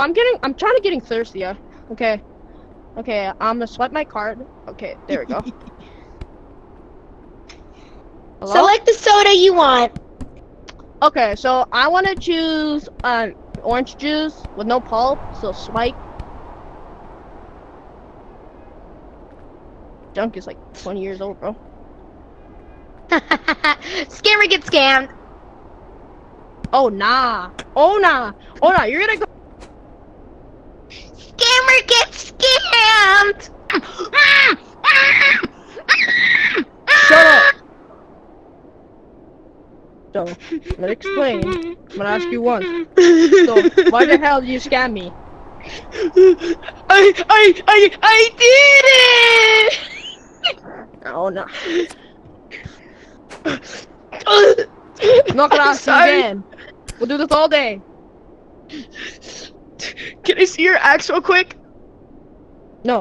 I'm trying to getting thirsty, yeah. Okay. Okay, I'm gonna swipe my card. Okay, there we go. Hello? Select the soda you want. Okay, so I want to choose orange juice with no pulp, so swipe. Junk is like 20 years old, bro. Scammer gets scammed. Oh nah. Oh nah. Oh nah, you're gonna go. Scammer gets scammed. Shut up. So, let me explain. I'm gonna ask you once. So, why the hell did you scam me? I did it! Oh no. I'm not gonna ask you again. We'll do this all day. Can I see your axe real quick?